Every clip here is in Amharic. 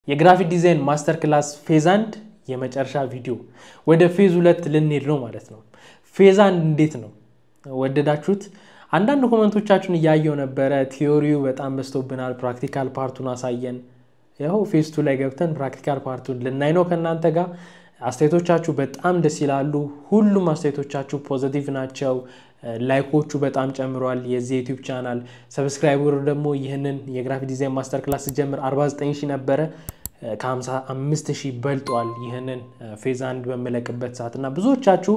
የግራፊክ ዲዛይን ማስተር ክላስ ፌዝ 1 የመጨረሻ ቪዲዮ ወደ ፌዝ 2 ልንሄድ ነው ማለት ነው። ፌዝ 1 እንዴት ነው ወደዳችሁት? አንዳንድ ኮሜንቶቻችሁን ያያየው ነበር። ቲዮሪው በጣም በስተውብናል፣ ፕራክቲካል ፓርቱን አሳየን። ያው ፌዝ 2 ላይ ገብተን ፕራክቲካል ፓርቱን ልናይ ነው ከናንተ ጋር። አስተያየቶቻችሁ በጣም ደስ ይላሉ። ሁሉም አስተያየቶቻችሁ ፖዚቲቭ ናቸው። ላይኮቹ በጣም ጨምሯል። የዚህ ዩቲዩብ ቻናል ሰብስክራይበር ደግሞ ይሄንን የግራፊክ ዲዛይን ማስተር ክላስ ጀምር 49000 ነበር ከ55000 በልጧል። ይሄንን ፌዝ 1 በመለቀበት ሰዓትና ብዙዎቻችሁ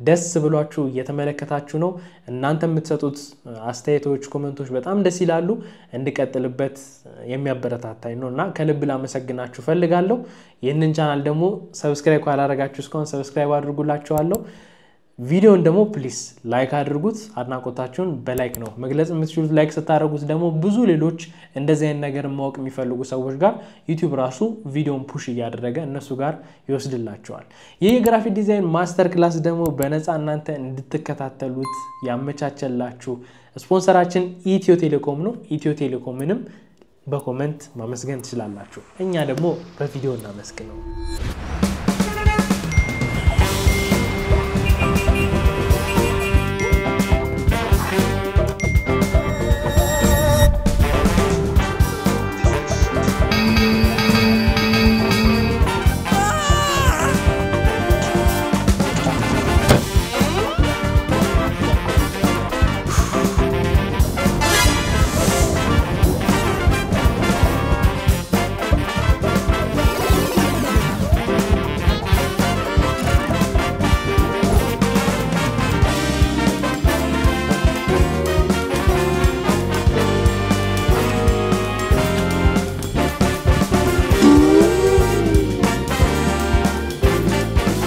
ደስ ብሏችሁ እየተመለከታችሁ ነው። እናንተ የምትሰጡት አስተያየቶች ኮሜንቶች በጣም ደስ ይላሉ። እንድቀጥልበት የሚያበረታታኝ ነውና ከልብ ላመሰግናችሁ ፈልጋለሁ። ይሄንን ቻናል ደግሞ ሰብስክራይብ ካላደረጋችሁ እስካሁን ሰብስክራይብ አድርጉላችኋለሁ። ቪዲዮን ደግሞ ፕሊስ ላይክ አድርጉት። አድናቆታችሁን በላይክ ነው መግለጽ የምትችሉት። ላይክ ስታደርጉት ደግሞ ብዙ ሌሎች እንደዚህ አይነት ነገር ማወቅ የሚፈልጉ ሰዎች ጋር ዩቲዩብ ራሱ ቪዲዮን ፑሽ እያደረገ እነሱ ጋር ይወስድላቸዋል። ይህ የግራፊክ ዲዛይን ማስተር ክላስ ደግሞ በነፃ እናንተ እንድትከታተሉት ያመቻቸላችሁ ስፖንሰራችን ኢትዮ ቴሌኮም ነው። ኢትዮ ቴሌኮምንም በኮሜንት ማመስገን ትችላላችሁ። እኛ ደግሞ በቪዲዮ እናመስግነው።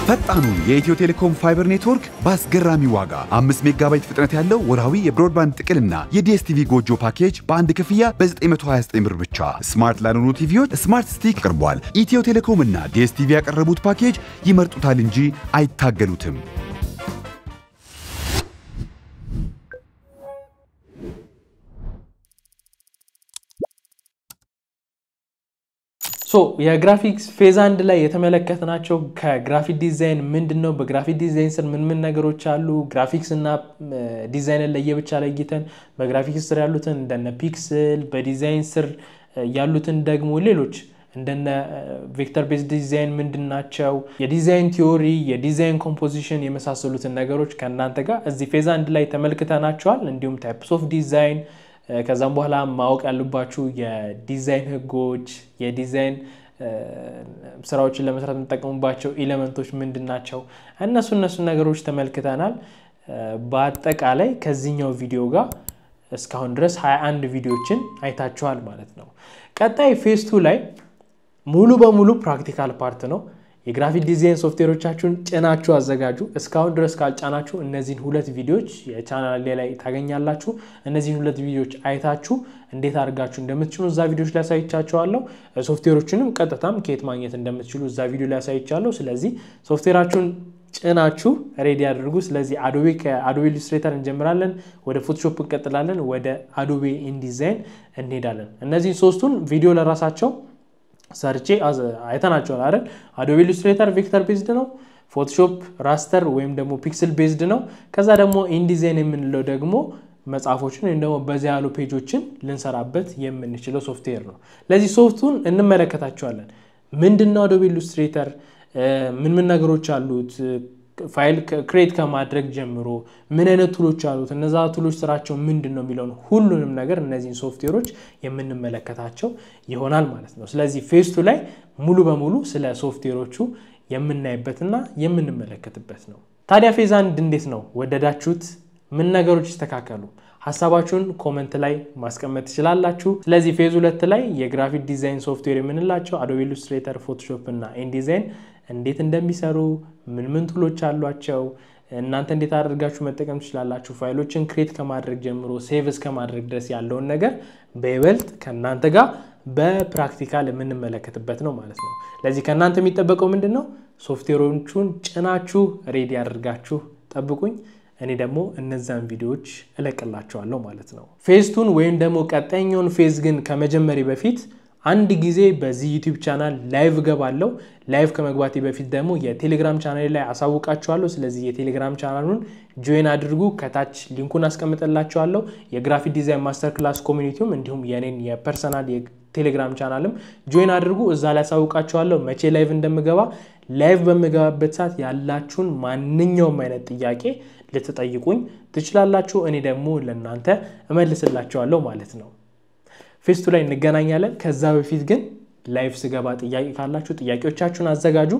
ፈጣኑ የኢትዮ ቴሌኮም ፋይበር ኔትወርክ በአስገራሚ ዋጋ 5 ሜጋባይት ፍጥነት ያለው ወርሃዊ የብሮድባንድ ጥቅልና የዲኤስቲቪ ጎጆ ፓኬጅ በአንድ ክፍያ በ929 ብር ብቻ። ስማርት ላልሆኑ ቲቪዎች ስማርት ስቲክ ቀርቧል። ኢትዮ ቴሌኮም እና ዲኤስቲቪ ያቀረቡት ፓኬጅ ይመርጡታል እንጂ አይታገሉትም። የግራፊክስ ፌዝ 1 ላይ የተመለከትናቸው ከግራፊክ ዲዛይን ምንድነው፣ በግራፊክ ዲዛይን ስር ምን ነገሮች አሉ፣ ግራፊክስ እና ዲዛይን ለየብቻ ለይተን በግራፊክስ ስር ያሉትን እንደነ ፒክስል፣ በዲዛይን ስር ያሉትን ደግሞ ሌሎች እንደነ ቬክተር ቤዝድ ዲዛይን ምንድናቸው፣ የዲዛይን ቲዮሪ፣ የዲዛይን ኮምፖዚሽን የመሳሰሉትን ነገሮች ከናንተ ጋር እዚህ ፌዝ 1 ላይ ተመልክተናቸዋል። እንዲሁም ታይፕስ ኦፍ ዲዛይን ከዛም በኋላ ማወቅ ያለባችሁ የዲዛይን ህጎች፣ የዲዛይን ስራዎችን ለመስራት የምንጠቀምባቸው ኤሌመንቶች ምንድናቸው፣ እነሱ ነገሮች ተመልክተናል። በአጠቃላይ ከዚህኛው ቪዲዮ ጋር እስካሁን ድረስ 21 ቪዲዮችን አይታችኋል ማለት ነው። ቀጣይ ፌዝ 2 ላይ ሙሉ በሙሉ ፕራክቲካል ፓርት ነው። የግራፊክ ዲዛይን ሶፍትዌሮቻችሁን ጭናችሁ አዘጋጁ። እስካሁን ድረስ ካልጫናችሁ እነዚህን ሁለት ቪዲዮዎች የቻናል ላይ ታገኛላችሁ። እነዚህን ሁለት ቪዲዮዎች አይታችሁ እንዴት አድርጋችሁ እንደምትጭኑ እዛ ቪዲዮዎች ላይ አሳይቻችኋለሁ። ሶፍትዌሮችንም ቀጥታም ከየት ማግኘት እንደምትችሉ እዛ ቪዲዮ ላይ አሳይቻለሁ። ስለዚህ ሶፍትዌራችሁን ጭናችሁ ሬዲ አድርጉ። ስለዚህ አዶቤ ኢሉስትሬተር እንጀምራለን፣ ወደ ፎቶሾፕ እንቀጥላለን፣ ወደ አዶቤ ኢንዲዛይን እንሄዳለን። እነዚህ ሶስቱን ቪዲዮ ለራሳቸው ሰርቼ አይተናቸዋል አይደል? አዶቤ ኢሉስትሬተር ቬክተር ቤዝድ ነው፣ ፎቶሾፕ ራስተር ወይም ደግሞ ፒክስል ቤዝድ ነው። ከዛ ደግሞ ኢንዲዛይን የምንለው ደግሞ መጻፎችን ወይም ደግሞ በዛ ያሉ ፔጆችን ልንሰራበት የምንችለው ሶፍትዌር ነው። ለዚህ ሶፍቱን እንመለከታቸዋለን። ምንድነው አዶቤ ኢሉስትሬተር፣ ምን ነገሮች አሉት፣ ፋይል ክሬት ከማድረግ ጀምሮ ምን አይነት ቱሎች አሉት፣ እነዛ ቱሎች ስራቸው ምንድነው የሚለው ሁሉንም ነገር እነዚህን ሶፍትዌሮች የምንመለከታቸው ይሆናል ማለት ነው። ስለዚህ ፌዝ 2 ላይ ሙሉ በሙሉ ስለ ሶፍትዌሮቹ የምናይበትና የምንመለከትበት ነው። ታዲያ ፌዝ 1 እንዴት ነው? ወደዳችሁት? ምን ነገሮች ይስተካከሉ? ሐሳባችሁን ኮሜንት ላይ ማስቀመጥ ትችላላችሁ። ስለዚህ ፌዝ 2 ላይ የግራፊክ ዲዛይን ሶፍትዌር የምንላቸው አዶቤ ኢሉስትሬተር፣ ፎቶሾፕ እና ኢንዲዛይን እንዴት እንደሚሰሩ ምን ቱሎች አሏቸው፣ እናንተ እንዴት አድርጋችሁ መጠቀም ትችላላችሁ፣ ፋይሎችን ክሬት ከማድረግ ጀምሮ ሴቭ እስከማድረግ ድረስ ያለውን ነገር በይበልጥ ከናንተ ጋር በፕራክቲካል የምንመለከትበት ነው ማለት ነው። ለዚህ ከናንተ የሚጠበቀው ምንድነው? ሶፍትዌሮቹን ጭናችሁ ሬዲ አድርጋችሁ ጠብቁኝ። እኔ ደግሞ እነዛን ቪዲዮዎች እለቅላችኋለሁ ማለት ነው። ፌዝ 2 ወይም ደግሞ ቀጣይኛውን ፌዝ ግን ከመጀመሪያ በፊት አንድ ጊዜ በዚህ YouTube ቻናል ላይቭ ገባለሁ ላይቭ ከመግባቴ በፊት ደግሞ የቴሌግራም ቻናሌ ላይ አሳውቃችኋለሁ ስለዚህ የቴሌግራም ቻናሉን ጆይን አድርጉ ከታች ሊንኩን አስቀምጥላችኋለሁ የግራፊክ ዲዛይን ማስተር ክላስ ኮሚኒቲውም እንዲሁም የኔን የፐርሰናል የቴሌግራም ቻናልም ጆይን አድርጉ እዛ ላይ አሳውቃችኋለሁ መቼ ላይቭ እንደምገባ ላይቭ በመገባበት ሰዓት ያላችሁን ማንኛውም አይነት ጥያቄ ልትጠይቁኝ ትችላላችሁ እኔ ደግሞ ለእናንተ እመልስላችኋለሁ ማለት ነው ፌስቱ ላይ እንገናኛለን ከዛ በፊት ግን ላይቭ ስገባ ጥያቄ ካላችሁ ጥያቄዎቻችሁን አዘጋጁ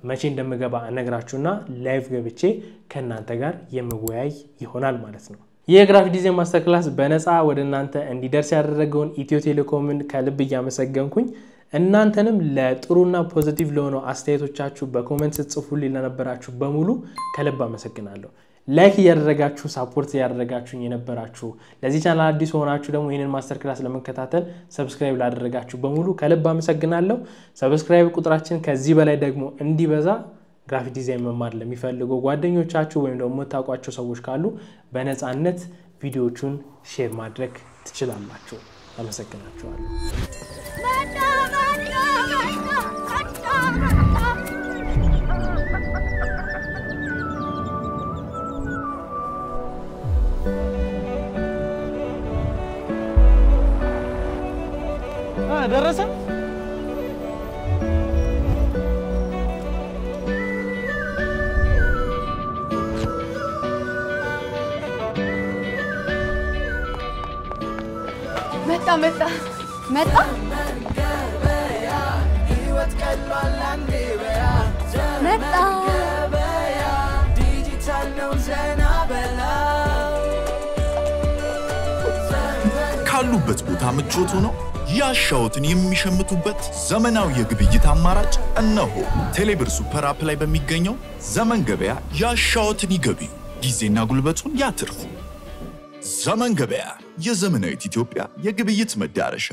መቼ እንደምገባ እነግራችሁና ላይቭ ገብቼ ከናንተ ጋር የምወያይ ይሆናል ማለት ነው የግራፊክ ዲዛይን ማስተር ክላስ በነፃ ወደናንተ እንዲደርስ ያደረገውን ኢትዮ ቴሌኮምን ከልብ ያመሰግንኩኝ እናንተንም ለጥሩና ፖዚቲቭ ለሆነው አስተያየቶቻችሁ በኮሜንት ጽፉልኝ ለነበራችሁ በሙሉ ከልብ አመሰግናለሁ ላይክ ያደረጋችሁ ሰፖርት ያደረጋችሁኝ የነበራችሁ ለዚህ ቻናል አዲስ ሆናችሁ ደግሞ ይሄንን ማስተር ክላስ ለመከታተል ሰብስክራይብ ላደረጋችሁ በሙሉ ከልብ አመሰግናለሁ ሰብስክራይብ ቁጥራችን ከዚህ በላይ ደግሞ እንዲበዛ ግራፊክ ዲዛይን መማር ለሚፈልጉ ጓደኞቻችሁ ወይም ደግሞ ታቋቸው ሰዎች ካሉ በነፃነት ቪዲዮቹን ሼር ማድረግ ትችላላችሁ አመሰግናችኋለሁ ደረሰ መጣ ህይወት ቀሏል አንዴበያ መጣ ዲጂታል ነው ዘና በላ ካሉበት ቦታ ምቾቱ ነው ያሻውትን የሚሸምቱበት ዘመናዊ የግብይት አማራጭ እነሆ ቴሌብር ሱፐር አፕ ላይ በሚገኘው ዘመን ገበያ ያሻውትን ይገቡ ጊዜና ጉልበቱን ያትርፉ ዘመን ገበያ የዘመናዊት ኢትዮጵያ የግብይት መዳረሻ